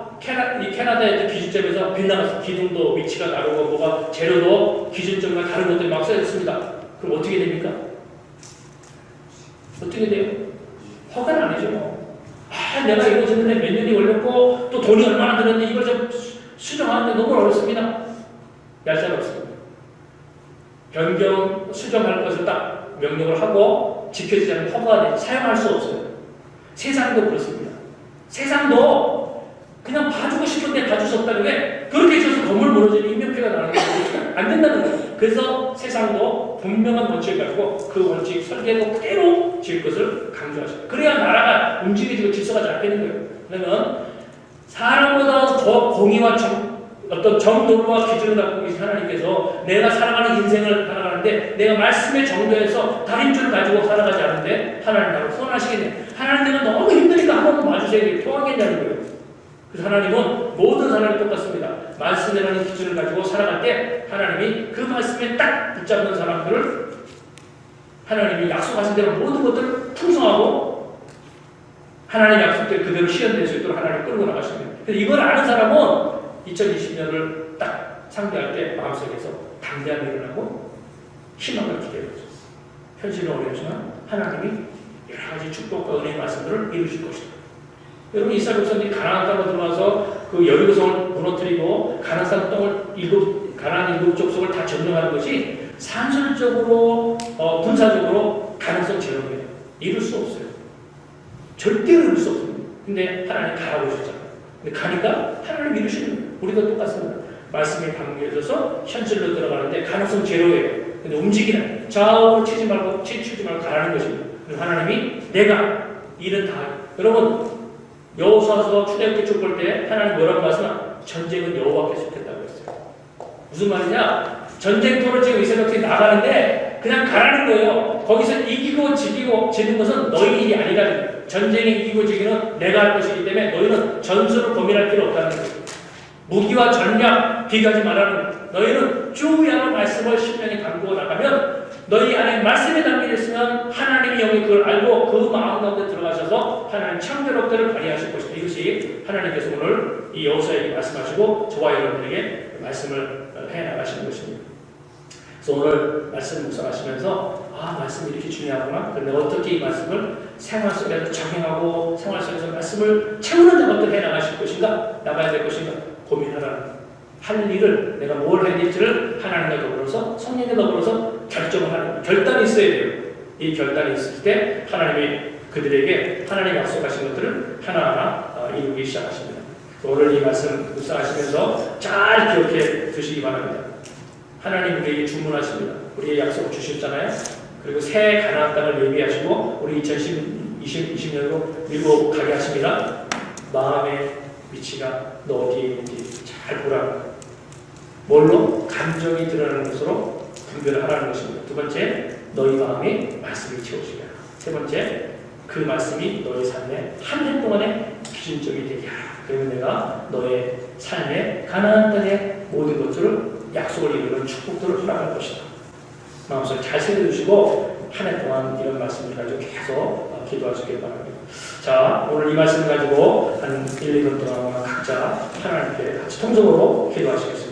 Speaker 1: 이 캐나다의 기준점에서 빗나가서 기둥도 위치가 다르고 뭐가 재료도 기준점과 다른 것들이 막 써졌습니다. 그럼 어떻게 됩니까? 어떻게 돼요? 허가는 아니죠. 아, 내가 이거 짓는데 몇 년이 걸렸고 또 돈이 얼마나 들었는데 이걸 좀 수정하는데 너무 어렵습니다. 얄짤 없습니다. 변경 수정할 것을 딱 명령을 하고 지켜지지 않으면 허가가 사용할 수 없어요. 세상도 그렇습니다. 세상도 그냥 봐주고 싶은데 봐줄 수 없다는 게 그렇게 해서 건물 무너지면 인명피해가 나는 게 안 된다는 거예요. 그래서 세상도 분명한 원칙을 가지고 그 원칙 설계도 그대로 지을 것을 강조하셔요. 그래야 나라가 움직이고 질서가 잡히는 거예요. 그러면 사람보다 더 공의와 어떤 정도와 기준을 갖고 계신 하나님께서 내가 살아가는 인생을 살아가는데 내가 말씀의 정도에서 다림줄을 가지고 살아가지 않는데 하나님 나를 소원하시겠네. 하나님 내가 너무 힘드니까 한 번만 봐주셔야 돼. 통하겠냐는 거예요. 그래서 하나님은 모든 사람이 똑같습니다. 말씀이라는 기준을 가지고 살아갈 때 하나님이 그 말씀에 딱 붙잡는 사람들을 하나님이 약속하신 대로 모든 것들을 풍성하고 하나님의 약속대로 그대로 실현될 수 있도록 하나님 끌고 나가십니다. 그래서 이걸 아는 사람은 2020년을 딱 상대할 때 마음속에서 담대함이 일어나고 희망을 기대하고 있습니다. 현실은 어렵지만 하나님이 여러 가지 축복과 은혜의 말씀들을 이루실 것이다. 여러분 이스라엘 백성들이 가나안 땅으로 들어와서 그 여리고성을 무너뜨리고 가나안 땅을 가나안 일곱 족속을 다 점령하는 것이 산술적으로 군사적으로 가능성 제로예요. 이룰 수 없어요. 절대 이룰 수 없습니다. 근데 하나님 가라고 하셨잖아요. 근데 가니까 하나님 이루시는 거예요. 우리도 똑같습니다. 말씀이 담겨져서 현실로 들어가는데 가능성 제로예요. 근데 움직이는 좌우로 치지 말고 가라는 것입니다. 그래서 하나님이 내가 일은 다 여러분 여호수아서 출애굽기 쭉 볼 때 하나님 뭐라고 말씀하나 전쟁은 여호와께 속했다고 했어요. 무슨 말이냐? 전쟁터를 지금 이스라엘 백성이 나가는데 그냥 가라는 거예요. 거기서 이기고 지는 것은 너희 일이 아니라는 거예요. 전쟁에 이기고 지기는 내가 할 것이기 때문에 너희는 전술을 고민할 필요 없다는 거예요. 무기와 전략 비교하지 말라는 거예요. 너희는 주야로 말씀을 신명히 담고 나가면 너희 안에 말씀이 담겨 있으면 하나님이 영이 그걸 알고 그 마음 가운데 들어가셔서 하나님 창조력들을 발휘하실 것이다. 이것이 하나님께서 오늘 이 여호수아에게 말씀하시고 저와 여러분에게 말씀을 해나가시는 것입니다. 그래서 오늘 말씀 묵상하시면서 말씀이 이렇게 중요하구나. 그런데 어떻게 이 말씀을 생활 속에서 적용하고 생활 속에서 말씀을 채우는 작업들 해나가실 것인가? 나가야 될 것인가? 고민하라는 할 일을 내가 뭘 해야 될지를 하나님과 더불어서 성령과 더불어서 결정을 하는 결단이 있어야 돼요. 이 결단이 있을 때 하나님이 그들에게 하나님 약속하신 것들을 하나하나 이루기 시작하십니다. 오늘 이 말씀 묵상하시면서 잘 기억해 두시기 바랍니다. 하나님 우리에게 주문하십니다. 우리의 약속을 주셨잖아요. 그리고 새 가나안 땅을 예비하시고 우리 2020년으로 밀고 가게 하십니다. 마음의 위치가 너 어디에 있는지 잘 보라는 거예요. 뭘로? 감정이 드러나는 것으로 분별을 하라는 것입니다. 두 번째, 너희 마음에 말씀이 채워지게 하라. 세 번째, 그 말씀이 너희 삶에 한 해 동안의 기준점이 되게 하라. 그러면 내가 너의 삶에 가나안 땅의 모든 것들을 약속을 이루는 축복들을 허락할 것이다. 마음속에 잘 새겨두시고 한 해 동안 이런 말씀을 가지고 계속 기도하시길 바랍니다. 자, 오늘 이 말씀을 가지고 한 1, 2분 동안 각자 하나님께 같이 통성으로 기도하시겠습니다.